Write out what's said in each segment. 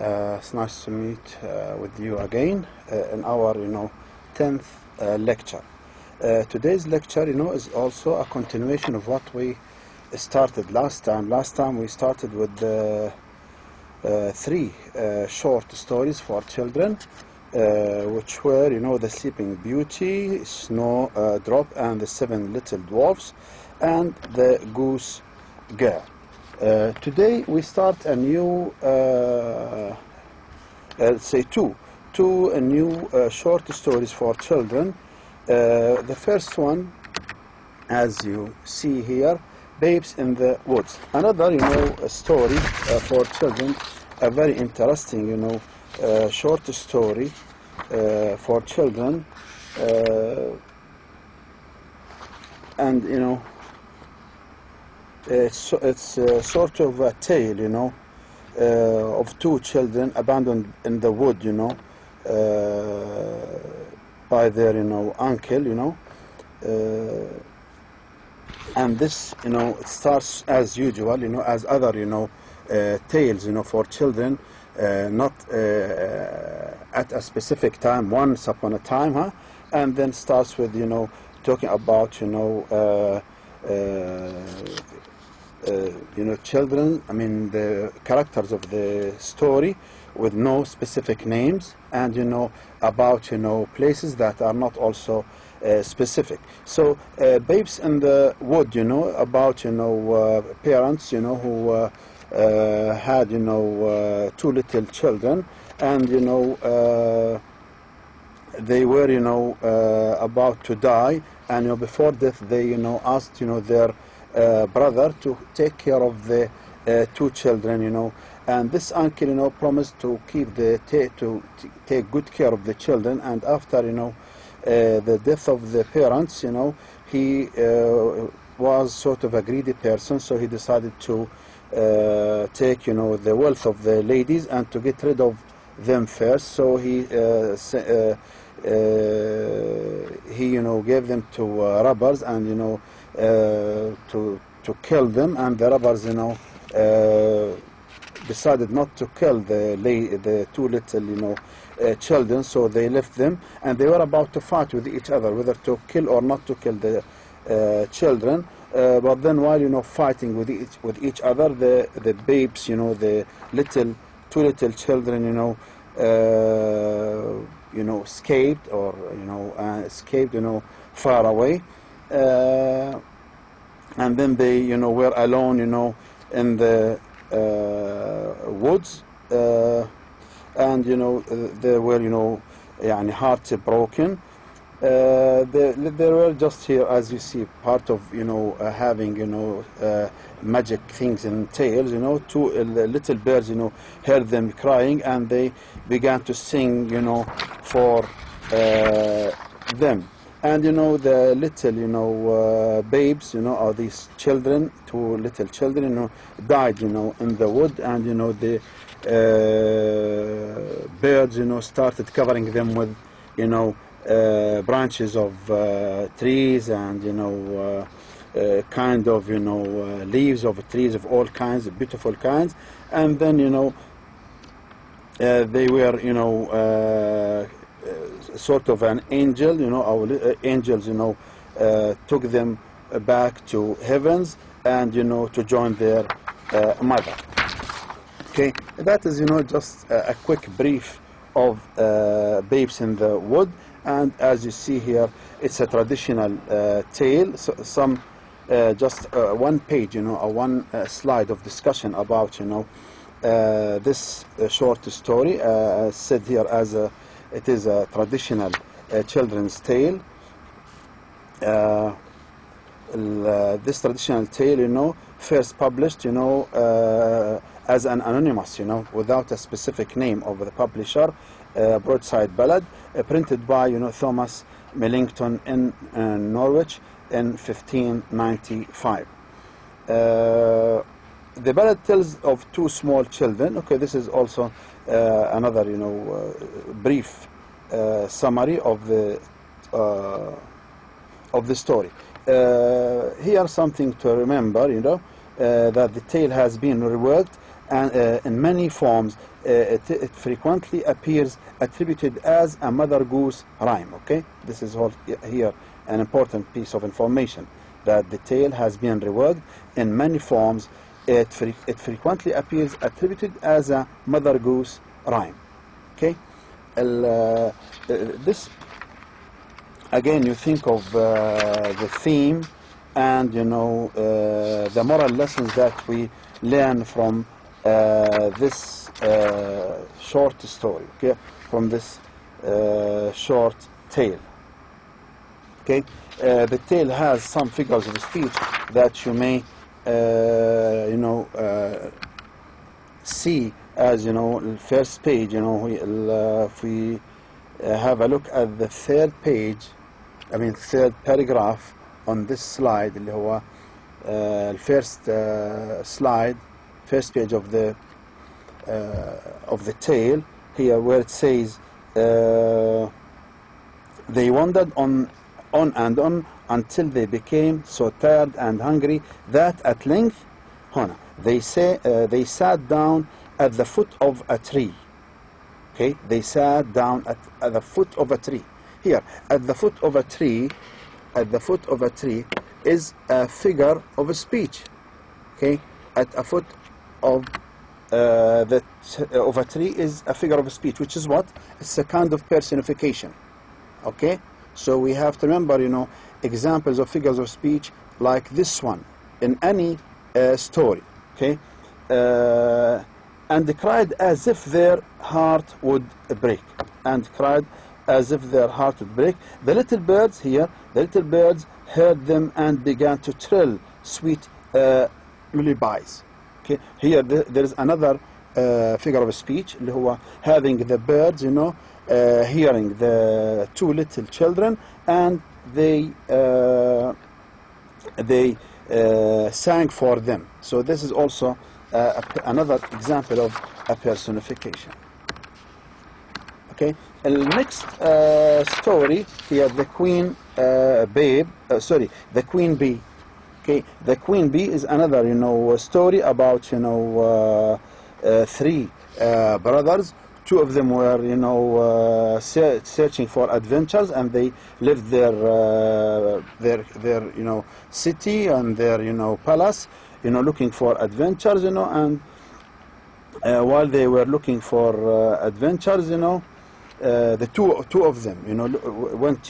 It's nice to meet with you again in our 10th lecture. Today's lecture is also a continuation of what we started last time. Last time we started with three short stories for children, which were The Sleeping Beauty, Snowdrop and the Seven Little Dwarfs, and The Goose Girl. Today we start a new, let's say two new short stories for children. The first one, as you see here, Babes in the Woods. Another, a story for children, a very interesting, short story for children, and it's sort of a tale, of two children abandoned in the wood, by their, uncle, and this, it starts as usual, as other, tales, for children, not at a specific time, once upon a time, and then starts with, talking about, children, the characters of the story with no specific names, and about places that are not also specific. So Babes in the Wood, about parents who had two little children, and they were about to die, and before death they asked their brother to take care of the two children, and this uncle promised to keep to take good care of the children. And after the death of the parents, he was sort of a greedy person, so he decided to take the wealth of the ladies and to get rid of them first. So he gave them to robbers, and to kill them, and the robbers decided not to kill the two little children, so they left them, and they were about to fight with each other whether to kill or not to kill the children. But then while fighting with each other, the babes, the two little children, escaped, or escaped far away, and then they were alone in the woods, and they were heartbroken. They were just here, as you see, part of having magic things and tales. Two little birds heard them crying, and they began to sing for them. And the little babes, or these children, two little children, died in the wood, and the birds started covering them with branches of trees, and kind of leaves of trees of all kinds, beautiful kinds. And then they were sort of an angel, our angels took them back to heavens, and to join their mother. Okay, that is just a quick brief of Babes in the Wood. And as you see here, it's a traditional tale. So some just one page, one slide of discussion about this short story, said here as it is a traditional children's tale. This traditional tale, first published, as an anonymous, without a specific name of the publisher, broadside ballad, printed by, Thomas Millington in Norwich in 1595. The ballad tells of two small children. Okay, this is also another, brief summary of the story. Here something to remember, that the tale has been reworked and in many forms it frequently appears attributed as a mother goose rhyme. Okay, this is all here an important piece of information, that the tale has been reworked in many forms. It frequently appears attributed as a mother goose rhyme. Okay, this again, you think of the theme and the moral lessons that we learn from this short story, okay, from this short tale. Okay, the tale has some figures of speech that you may see as first page. If we have a look at the third page, third paragraph on this slide, اللي هو first slide, first page of the tale here, where it says they wandered on and on until they became so tired and hungry that at length they sat down at the foot of a tree. Okay, they sat down at the foot of a tree. Here, at the foot of a tree, is a figure of a speech. Okay, at a foot of of a tree is a figure of speech, which is what? It's a kind of personification. Okay, so we have to remember, examples of figures of speech like this one in any story. Okay, and cried as if their heart would break. And cried as if their heart would break. The little birds here, heard them and began to trill sweet lullabies. Okay, here there is another figure of speech, اللي هو having the birds, hearing the two little children, and they sang for them. So this is also another example of a personification. Okay, the next story here, the Queen the Queen Bee. Okay, the Queen Bee is another story about three brothers. Two of them were searching for adventures, and they lived their city and their palace, looking for adventures, and while they were looking for adventures, the two of them went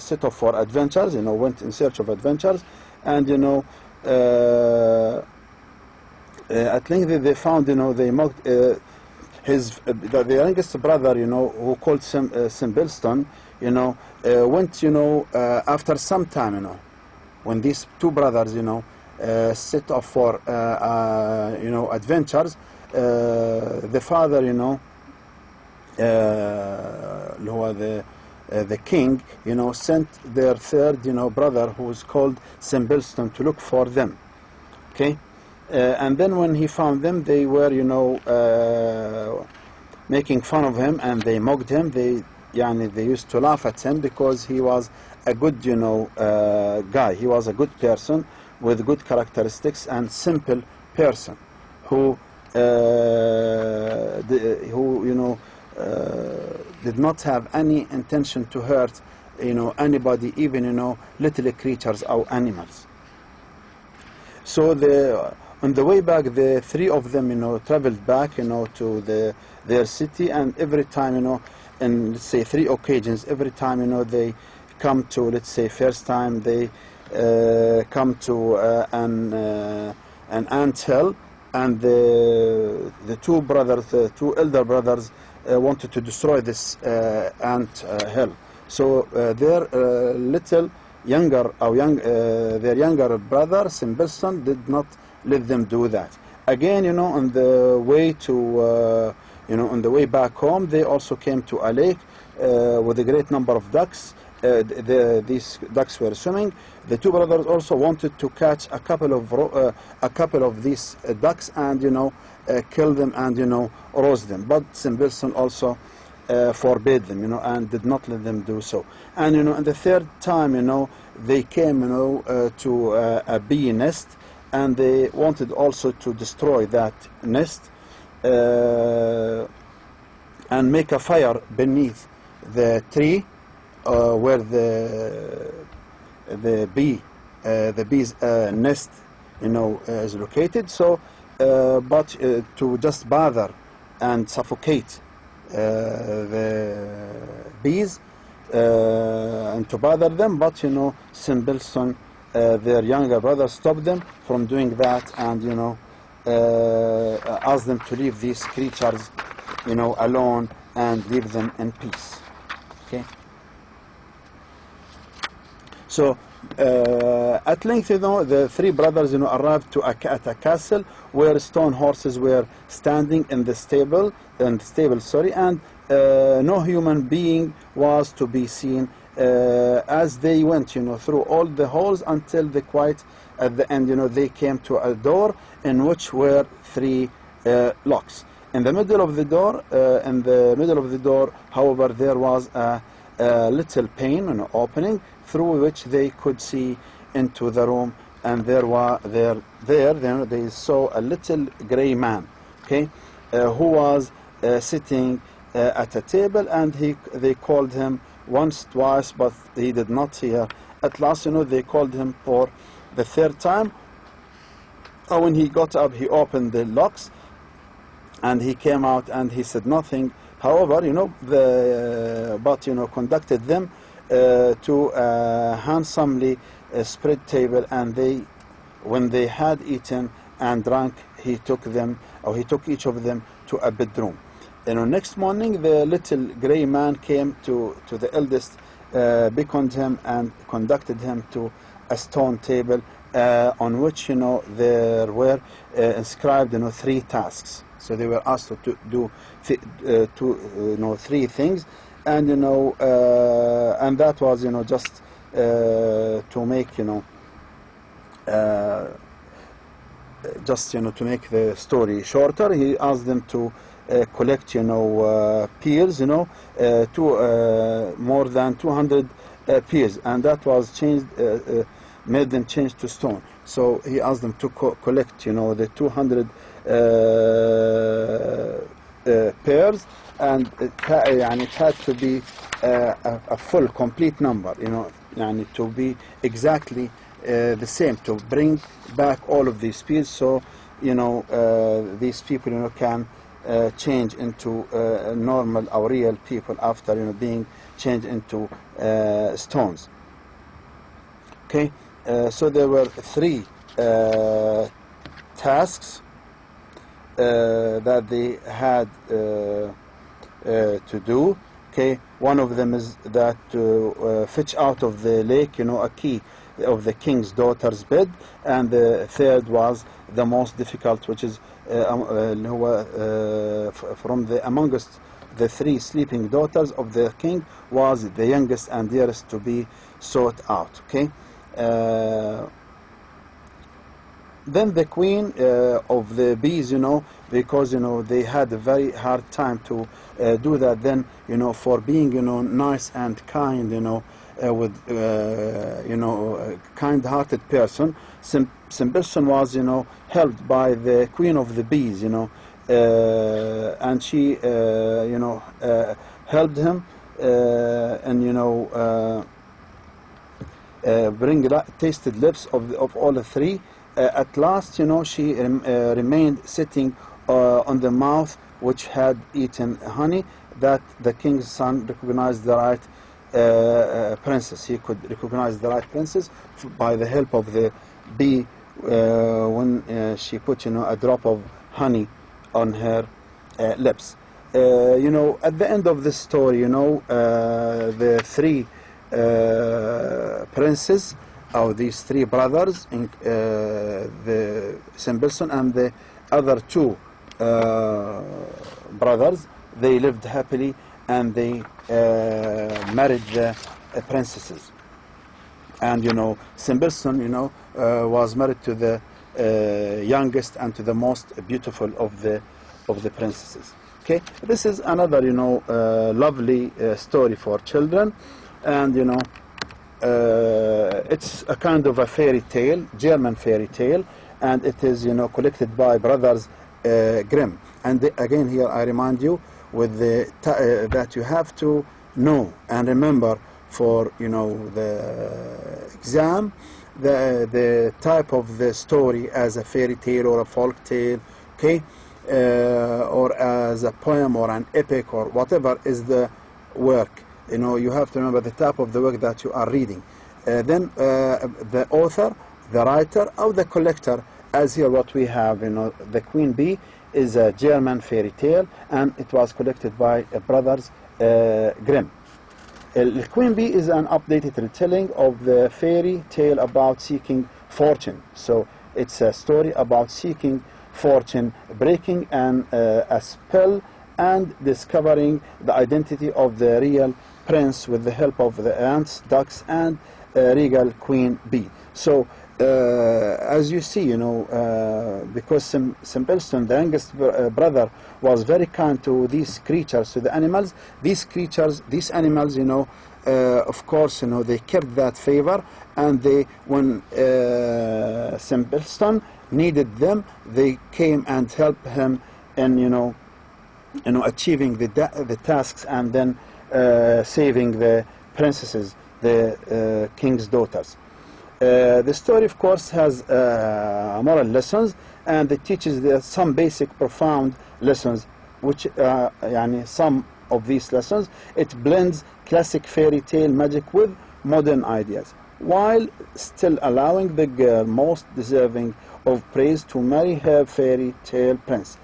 set off for adventures, went in search of adventures, and at length they found, they mocked the youngest brother, who called Simpleston, went, after some time, when these two brothers, set off for, adventures, the father, the king, sent their third, brother, who was called Simpleston, to look for them. Okay. And then when he found them, they were, making fun of him, and they mocked him. They used to laugh at him because he was a good, guy. He was a good person with good characteristics and simple person who did not have any intention to hurt, anybody, even, little creatures or animals. So on the way back, the three of them, traveled back, to their city, and every time, in, let's say, 3 occasions, every time, they come to, let's say, first time they come to an ant hill, and the two brothers, the two elder brothers, wanted to destroy this ant hill. So their little younger, their younger brother Simpleston did not let them do that. Again, on the way to, on the way back home, they also came to a lake with a great number of ducks. These ducks were swimming. The two brothers also wanted to catch a couple of these ducks and kill them and roast them. But Simpleston also forbade them, and did not let them do so. And and the third time, they came, to a bee nest, and they wanted also to destroy that nest. and make a fire beneath the tree where the bee's nest, is located. So, but to just bother and suffocate the bees and to bother them, but Simpleton, their younger brother, stopped them from doing that, and asked them to leave these creatures alone and leave them in peace. Okay. So at length, the three brothers, arrived at a castle where stone horses were standing in the stable, and no human being was to be seen as they went, through all the halls until quite at the end, they came to a door in which were three locks. In the middle of the door, however, there was a little pane, an opening through which they could see into the room, and they saw a little gray man, okay, who was sitting at a table, and they called him once, twice, but he did not hear. At last, they called him for the third time. When he got up, he opened the locks, and he came out, and he said nothing. However, conducted them to a handsomely spread table, and when they had eaten and drank, he took each of them to a bedroom. Next morning, the little gray man came to the eldest, beckoned him, and conducted him to a stone table on which there were inscribed three tasks. So they were asked to do three things, and and that was just to make to make the story shorter. He asked them to collect pears, more than 200 pears, and that was changed, made them change to stone. So he asked them to collect the 200 pairs, and it had to be a full, complete number, to be exactly the same, to bring back all of these peers, so these people can change into normal or real people after being changed into stones. Okay, so there were three tasks that they had to do. Okay, one of them is that to fetch out of the lake, a key of the king's daughter's bed, and the third was the most difficult, which is from amongst the three sleeping daughters of the king, was the youngest and dearest to be sought out. Okay. Then the queen of the bees, because they had a very hard time to do that. Then for being nice and kind, with a kind-hearted person, Simpleton was helped by the queen of the bees, and she helped him and bring tasted lips of all the three. At last, she remained sitting on the mouth which had eaten honey, that the king's son recognized the right princess. He could recognize the right princess by the help of the bee when she put a drop of honey on her lips. At the end of the story, the three princes, these three brothers, the Simpleton and the other two brothers, they lived happily, and they married the princesses. And Simpleton was married to the youngest and to the most beautiful of the princesses. Okay, this is another lovely story for children, and it's a kind of a fairy tale, German fairy tale, and it is collected by brothers Grimm. And again, here I remind you with the that you have to know and remember for the exam the type of the story as a fairy tale or a folk tale, okay, or as a poem or an epic or whatever is the work. You have to remember the type of the work that you are reading. Then the author, the writer, or the collector, as here what we have, the Queen Bee is a German fairy tale, and it was collected by brothers Grimm. The Queen Bee is an updated retelling of the fairy tale about seeking fortune. So it's a story about seeking fortune, breaking a spell, and discovering the identity of the real prince with the help of the ants, ducks, and regal Queen Bee. So as you see, because Simpleton, the youngest brother, was very kind to these creatures, to the animals. These animals, of course, they kept that favor, and when Simpleton needed them, they came and helped him in, achieving the tasks, and then saving the princesses, the king's daughters. The story, of course, has moral lessons, and it teaches some basic, profound lessons, which some of these lessons, it blends classic fairy tale magic with modern ideas, while still allowing the girl most deserving of praise to marry her fairy tale prince.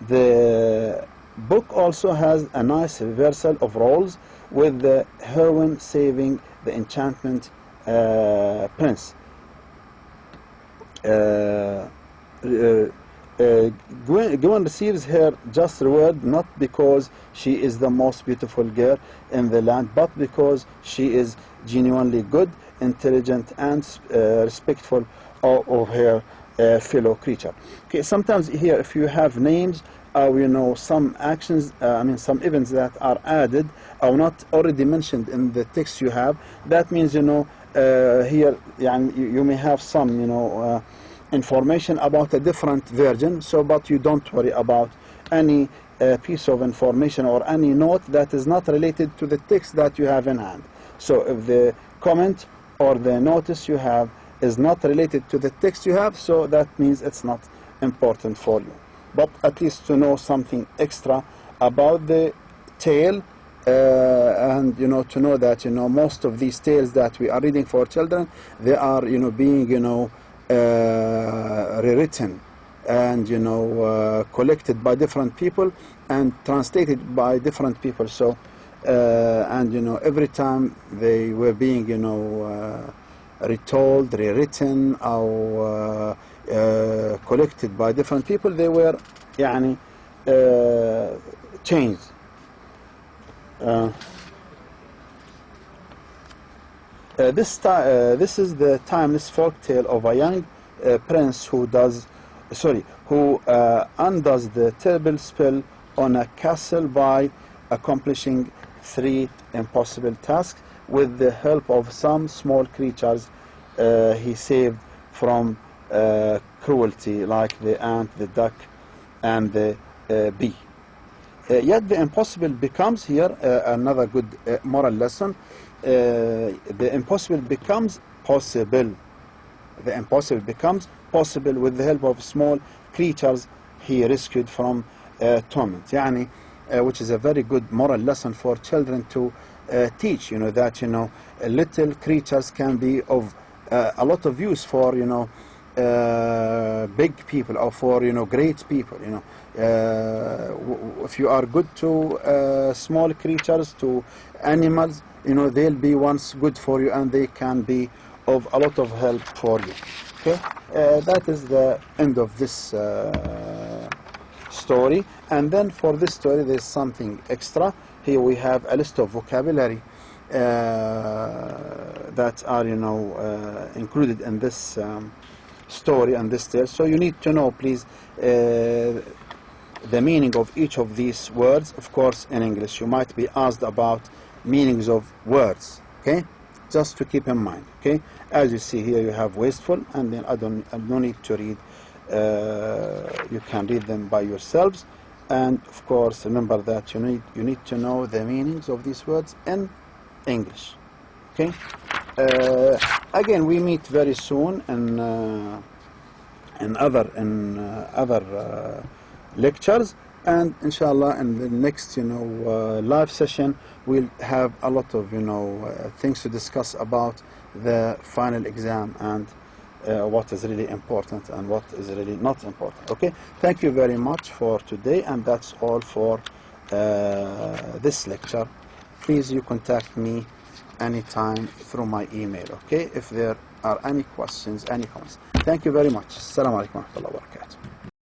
The book also has a nice reversal of roles, with the heroine saving the enchantment prince. Gwen receives her just reward, not because she is the most beautiful girl in the land, but because she is genuinely good, intelligent, and respectful of her fellow creature. Okay, sometimes here, if you have names or some actions, some events that are added or not already mentioned in the text you have, that means here you may have some information about a different version. So, but you don't worry about any piece of information or any note that is not related to the text that you have in hand. So if the comment or the notice you have is not related to the text you have, so that means it's not important for you. But at least to know something extra about the tale, and to know that most of these tales that we are reading for children, they are being rewritten and collected by different people and translated by different people. So and every time they were being retold, rewritten, or collected by different people, they were changed. This is the timeless folk tale of a young prince who undoes the terrible spell on a castle by accomplishing 3 impossible tasks with the help of some small creatures he saved from cruelty, like the ant, the duck, and the bee. Yet the impossible becomes here another good moral lesson. The impossible becomes possible. The impossible becomes possible with the help of small creatures he rescued from torment. Which is a very good moral lesson for children to teach. That little creatures can be of a lot of use for big people, or for great people. If you are good to small creatures, to animals, they'll be once good for you, and they can be of a lot of help for you. Okay, that is the end of this story. And then for this story there's something extra. Here we have a list of vocabulary that are included in this story and this tale. So you need to know, please, the meaning of each of these words. Of course, in English you might be asked about meanings of words, okay, just to keep in mind. Okay, as you see here, you have wasteful, and then I don't need to read. You can read them by yourselves. And of course, remember that you need to know the meanings of these words in English. Okay. Again, we meet very soon in other lectures, and inshallah in the next live session we'll have a lot of things to discuss about the final exam and what is really important and what is really not important. Okay, thank you very much for today, and that's all for this lecture. Please you contact me anytime through my email, okay, if there are any questions, any comments. Thank you very much. Assalamu alaikum wa rahmatullahi wa barakatuh.